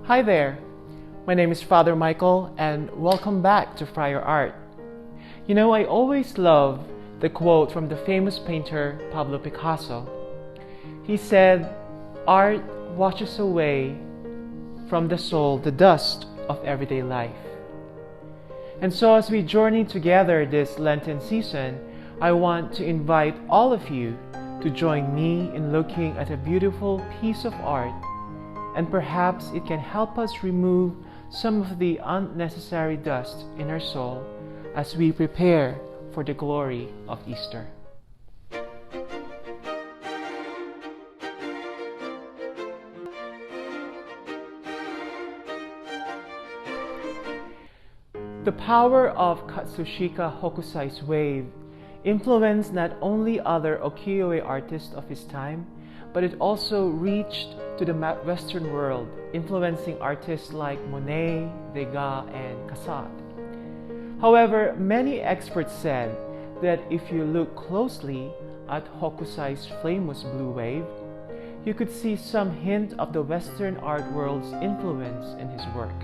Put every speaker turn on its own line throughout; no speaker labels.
Hi there, my name is Father Michael and welcome back to Friar Art. You know, I always love the quote from the famous painter Pablo Picasso. He said, "Art washes away from the soul the dust of everyday life." And so as we journey together this Lenten season, I want to invite all of you to join me in looking at a beautiful piece of art, and perhaps it can help us remove some of the unnecessary dust in our soul as we prepare for the glory of Easter. The power of Katsushika Hokusai's wave influenced not only other ukiyo-e artists of his time, but it also reached to the Western world, influencing artists like Monet, Degas, and Cassatt. However, many experts said that if you look closely at Hokusai's famous blue wave, you could see some hint of the Western art world's influence in his work.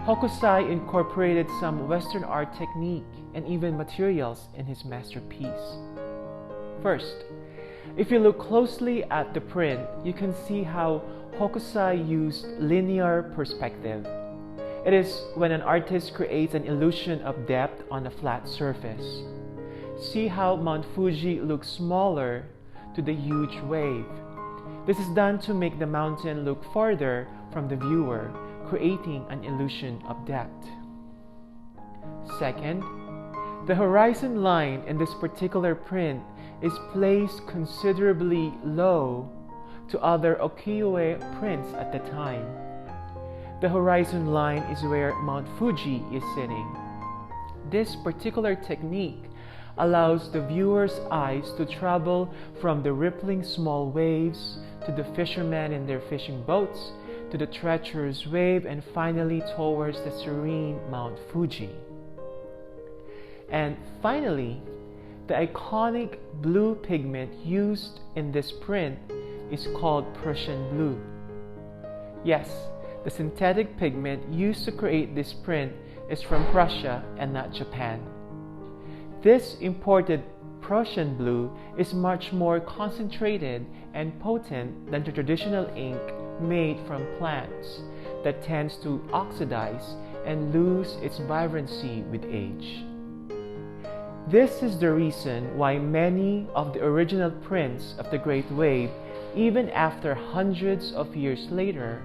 Hokusai incorporated some Western art technique and even materials in his masterpiece. First, if you look closely at the print, you can see how Hokusai used linear perspective. It is when an artist creates an illusion of depth on a flat surface. See how Mount Fuji looks smaller to the huge wave. This is done to make the mountain look farther from the viewer, creating an illusion of depth. Second, the horizon line in this particular print is placed considerably low to other ukiyo-e prints at the time. The horizon line is where Mount Fuji is sitting. This particular technique allows the viewer's eyes to travel from the rippling small waves to the fishermen in their fishing boats to the treacherous wave and finally towards the serene Mount Fuji. And finally, the iconic blue pigment used in this print is called Prussian blue. Yes, the synthetic pigment used to create this print is from Prussia and not Japan. This imported Prussian blue is much more concentrated and potent than the traditional ink made from plants that tends to oxidize and lose its vibrancy with age. This is the reason why many of the original prints of the Great Wave, even after hundreds of years later,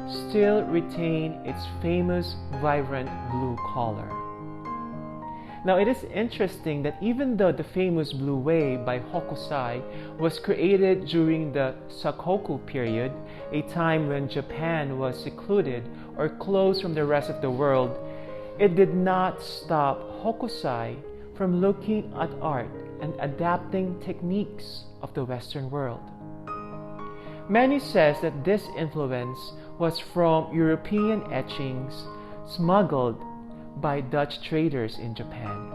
still retain its famous vibrant blue color. Now it is interesting that even though the famous blue wave by Hokusai was created during the Sokoku Period, a time when Japan was secluded or closed from the rest of the world, it did not stop Hokusai from looking at art and adapting techniques of the Western world. Many says that this influence was from European etchings smuggled by Dutch traders in Japan.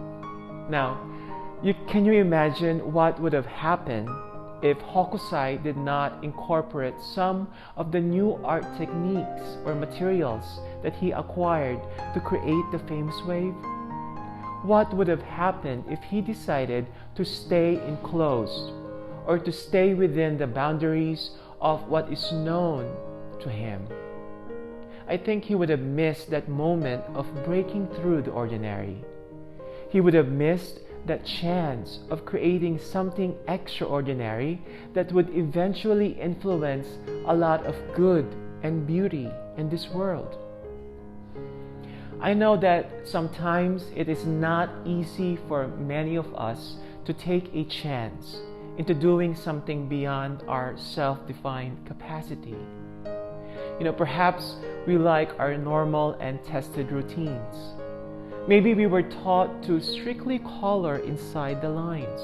Now, can you imagine what would have happened if Hokusai did not incorporate some of the new art techniques or materials that he acquired to create the famous wave? What would have happened if he decided to stay enclosed or to stay within the boundaries of what is known to him? I think he would have missed that moment of breaking through the ordinary. He would have missed that chance of creating something extraordinary that would eventually influence a lot of good and beauty in this world. I know that sometimes it is not easy for many of us to take a chance into doing something beyond our self-defined capacity. Perhaps we like our normal and tested routines. Maybe we were taught to strictly color inside the lines.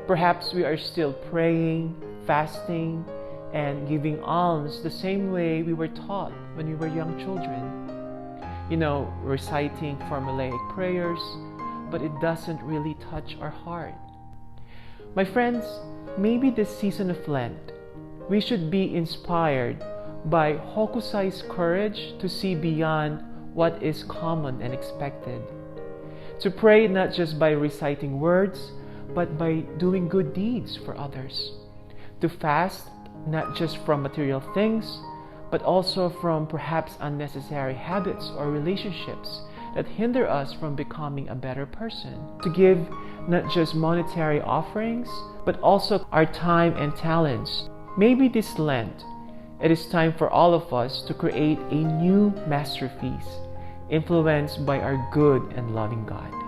Perhaps we are still praying, fasting, and giving alms the same way we were taught when we were young children. Reciting formulaic prayers, but it doesn't really touch our heart. My friends, maybe this season of Lent, we should be inspired by Hokusai's courage to see beyond what is common and expected. To pray not just by reciting words, but by doing good deeds for others. To fast not just from material things, but also from perhaps unnecessary habits or relationships that hinder us from becoming a better person. To give not just monetary offerings, but also our time and talents. Maybe this Lent, it is time for all of us to create a new masterpiece, influenced by our good and loving God.